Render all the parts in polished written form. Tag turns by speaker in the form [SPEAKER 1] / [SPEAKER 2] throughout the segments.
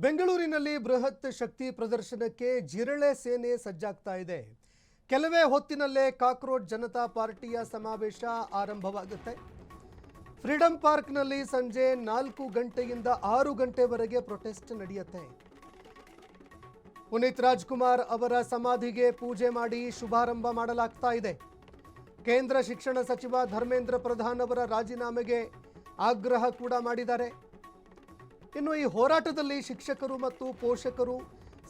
[SPEAKER 1] ಬೆಂಗಳೂರಿನಲ್ಲಿ ಬೃಹತ್ ಶಕ್ತಿ ಪ್ರದರ್ಶನಕ್ಕೆ ಜಿರಳೆ ಸೇನೆ ಸಜ್ಜಾಗ್ತಾ ಇದೆ. ಕೆಲವೇ ಹೊತ್ತಿನಲ್ಲೇ ಕಾಕ್ರೋಚ್ ಜನತಾ ಪಾರ್ಟಿಯ ಸಮಾವೇಶ ಆರಂಭವಾಗುತ್ತೆ. ಫ್ರೀಡಂ ಪಾರ್ಕ್ನಲ್ಲಿ ಸಂಜೆ 4 ಗಂಟೆಯಿಂದ 6 ಗಂಟೆವರೆಗೆ ಪ್ರೊಟೆಸ್ಟ್ ನಡೆಯುತ್ತೆ. ಪುನೀತ್ ರಾಜ್ಕುಮಾರ್ ಅವರ ಸಮಾಧಿಗೆ ಪೂಜೆ ಮಾಡಿ ಶುಭಾರಂಭ ಮಾಡಲಾಗ್ತಾ ಇದೆ. ಕೇಂದ್ರ ಶಿಕ್ಷಣ ಸಚಿವ ಧರ್ಮೇಂದ್ರ ಪ್ರಧಾನ್ ಅವರ ರಾಜೀನಾಮೆಗೆ ಆಗ್ರಹ ಕೂಡ ಮಾಡಿದ್ದಾರೆ. ಇನ್ನು ಈ ಹೋರಾಟದಲ್ಲಿ ಶಿಕ್ಷಕರು ಮತ್ತು ಪೋಷಕರು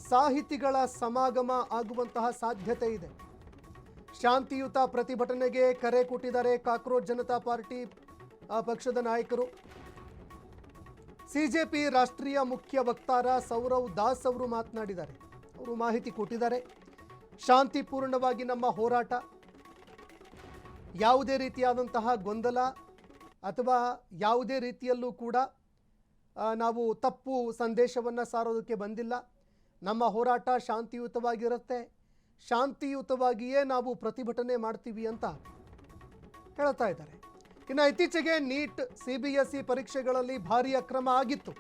[SPEAKER 1] ಸಾಹಿತಿಗಳ ಸಮಾಗಮ ಆಗುವಂತಹ ಸಾಧ್ಯತೆ ಇದೆ. ಶಾಂತಿಯುತ ಪ್ರತಿಭಟನೆಗೆ ಕರೆ ಕೊಟ್ಟಿದ್ದಾರೆ ಕಾಕ್ರೋಚ್ ಜನತಾ ಪಾರ್ಟಿ ಪಕ್ಷದ ನಾಯಕರು. ಸಿಜೆಪಿ ರಾಷ್ಟ್ರೀಯ ಮುಖ್ಯ ವಕ್ತಾರ ಸೌರವ್ ದಾಸ್ ಅವರು ಮಾತನಾಡಿದ್ದಾರೆ. ಅವರು ಮಾಹಿತಿ ಕೊಟ್ಟಿದ್ದಾರೆ. ಶಾಂತಿಪೂರ್ಣವಾಗಿ ನಮ್ಮ ಹೋರಾಟ, ಯಾವುದೇ ರೀತಿಯಾದಂತಹ ಗೊಂದಲ ಅಥವಾ ಯಾವುದೇ ರೀತಿಯಲ್ಲೂ ಕೂಡ ನಾವು ತಪ್ಪು ಸಂದೇಶವನ್ನು ಸಾರೋದಕ್ಕೆ ಬಂದಿಲ್ಲ. ನಮ್ಮ ಹೋರಾಟ ಶಾಂತಿಯುತವಾಗಿರುತ್ತೆ, ಶಾಂತಿಯುತವಾಗಿಯೇ ನಾವು ಪ್ರತಿಭಟನೆ ಮಾಡ್ತೀವಿ ಅಂತ ಹೇಳ್ತಾ ಇದ್ದಾರೆ. ಇನ್ನು ಇತ್ತೀಚೆಗೆ ನೀಟ್ CBSE ಪರೀಕ್ಷೆಗಳಲ್ಲಿ ಭಾರೀ ಅಕ್ರಮ ಆಗಿತ್ತು.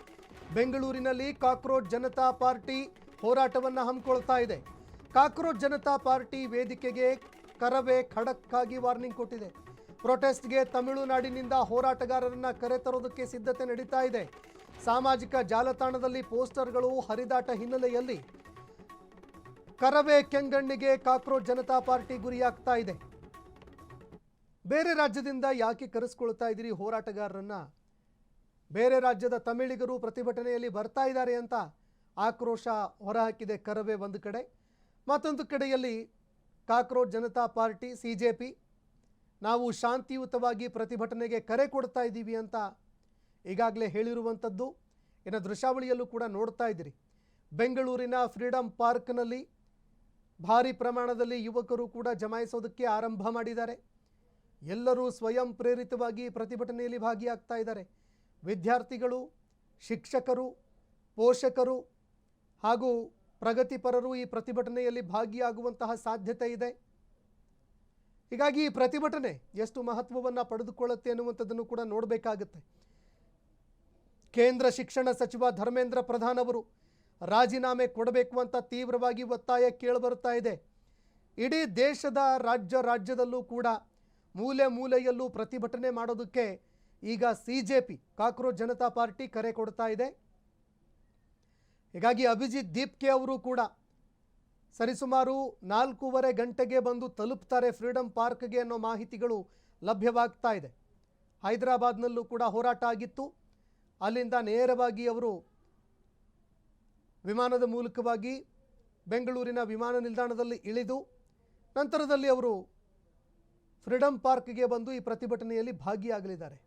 [SPEAKER 1] ಬೆಂಗಳೂರಿನಲ್ಲಿ ಕಾಕ್ರೋಚ್ ಜನತಾ ಪಾರ್ಟಿ ಹೋರಾಟವನ್ನು ಹಮ್ಮಿಕೊಳ್ತಾ ಇದೆ. ಕಾಕ್ರೋಚ್ ಜನತಾ ಪಾರ್ಟಿ ವೇದಿಕೆಗೆ ಕರವೇ ಖಡಕ್ ಆಗಿ ವಾರ್ನಿಂಗ್ ಕೊಟ್ಟಿದೆ. ಪ್ರೊಟೆಸ್ಟ್ಗೆ ತಮಿಳುನಾಡಿನಿಂದ ಹೋರಾಟಗಾರರನ್ನ ಕರೆತರೋದಕ್ಕೆ ಸಿದ್ಧತೆ ನಡೀತಾ ಇದೆ. ಸಾಮಾಜಿಕ ಜಾಲತಾಣದಲ್ಲಿ ಪೋಸ್ಟರ್ಗಳು ಹರಿದಾಟ ಹಿನ್ನೆಲೆಯಲ್ಲಿ ಕರವೇ ಕೆಂಗಣ್ಣಿಗೆ ಕಾಕ್ರೋಚ್ ಜನತಾ ಪಾರ್ಟಿ ಗುರಿಯಾಗ್ತಾ ಇದೆ. ಬೇರೆ ರಾಜ್ಯದಿಂದ ಯಾಕೆ ಕರೆಸ್ಕೊಳ್ತಾ ಇದ್ದೀರಿ ಹೋರಾಟಗಾರರನ್ನ? ಬೇರೆ ರಾಜ್ಯದ ತಮಿಳಿಗರು ಪ್ರತಿಭಟನೆಯಲ್ಲಿ ಬರ್ತಾ ಇದ್ದಾರೆ ಅಂತ ಆಕ್ರೋಶ ಹೊರಹಾಕಿದೆ ಕರವೇ ಒಂದು ಕಡೆ. ಮತ್ತೊಂದು ಕಡೆಯಲ್ಲಿ ಕಾಕ್ರೋಚ್ ಜನತಾ ಪಾರ್ಟಿ CJP ನಾವು ಶಾಂತಿಯುತವಾಗಿ ಪ್ರತಿಭಟನೆಗೆ ಕರೆ ಕೊಡ್ತಾ ಇದ್ದೀವಿ ಅಂತ ಈಗಾಗಲೇ ಹೇಳಿರುವಂಥದ್ದು. ಇನ್ನು ದೃಶ್ಯಾವಳಿಯಲ್ಲೂ ಕೂಡ ನೋಡ್ತಾ ಇದ್ದೀರಿ. ಬೆಂಗಳೂರಿನ ಫ್ರೀಡಂ ಪಾರ್ಕ್ನಲ್ಲಿ ಭಾರಿ ಪ್ರಮಾಣದಲ್ಲಿ ಯುವಕರು ಕೂಡ ಜಮಾಯಿಸೋದಕ್ಕೆ ಆರಂಭ ಮಾಡಿದ್ದಾರೆ. ಎಲ್ಲರೂ ಸ್ವಯಂ ಪ್ರೇರಿತವಾಗಿ ಪ್ರತಿಭಟನೆಯಲ್ಲಿ ಭಾಗಿಯಾಗ್ತಾ ಇದ್ದಾರೆ. ವಿದ್ಯಾರ್ಥಿಗಳು, ಶಿಕ್ಷಕರು, ಪೋಷಕರು ಹಾಗೂ ಪ್ರಗತಿಪರರು ಈ ಪ್ರತಿಭಟನೆಯಲ್ಲಿ ಭಾಗಿಯಾಗುವಂತಹ ಸಾಧ್ಯತೆ ಇದೆ. ಹೀಗಾಗಿ ಈ ಪ್ರತಿಭಟನೆ ಎಷ್ಟು ಮಹತ್ವವನ್ನು ಪಡೆದುಕೊಳ್ಳುತ್ತೆ ಅನ್ನುವಂಥದ್ದನ್ನು ಕೂಡ ನೋಡಬೇಕಾಗುತ್ತೆ. ಕೇಂದ್ರ ಶಿಕ್ಷಣ ಸಚಿವ ಧರ್ಮೇಂದ್ರ ಪ್ರಧಾನ್ ಅವರು ರಾಜೀನಾಮೆ ಕೊಡಬೇಕು ಅಂತ ತೀವ್ರವಾಗಿ ಒತ್ತಾಯ ಕೇಳಿಬರುತ್ತಾ ಇದೆ. ಇಡೀ ದೇಶದ ರಾಜ್ಯದಲ್ಲೂ ಕೂಡ ಮೂಲೆ ಮೂಲೆಯಲ್ಲೂ ಪ್ರತಿಭಟನೆ ಮಾಡೋದಕ್ಕೆ ಈಗ CJP ಕಾಕ್ರೋಚ್ ಜನತಾ ಪಾರ್ಟಿ ಕರೆ ಕೊಡ್ತಾ ಇದೆ. ಹೀಗಾಗಿ ಅಭಿಜಿತ್ ದೀಪ್ಕೆ ಅವರು ಕೂಡ ಸರಿಸುಮಾರು 4:15 ಗಂಟೆಗೆ ಬಂದು ತಲುಪ್ತಾರೆ ಫ್ರೀಡಂ ಪಾರ್ಕ್ಗೆ ಅನ್ನೋ ಮಾಹಿತಿಗಳು ಲಭ್ಯವಾಗ್ತಾ ಇದೆ. ಹೈದರಾಬಾದ್ನಲ್ಲೂ ಕೂಡ ಹೋರಾಟ ಆಗಿತ್ತು. ಅಲ್ಲಿಂದ ನೇರವಾಗಿ ಅವರು ವಿಮಾನದ ಮೂಲಕವಾಗಿ ಬೆಂಗಳೂರಿನ ವಿಮಾನ ನಿಲ್ದಾಣದಲ್ಲಿ ಇಳಿದು ನಂತರದಲ್ಲಿ ಅವರು ಫ್ರೀಡಂ ಪಾರ್ಕ್ಗೆ ಬಂದು ಈ ಪ್ರತಿಭಟನೆಯಲ್ಲಿ ಭಾಗಿಯಾಗಲಿದ್ದಾರೆ.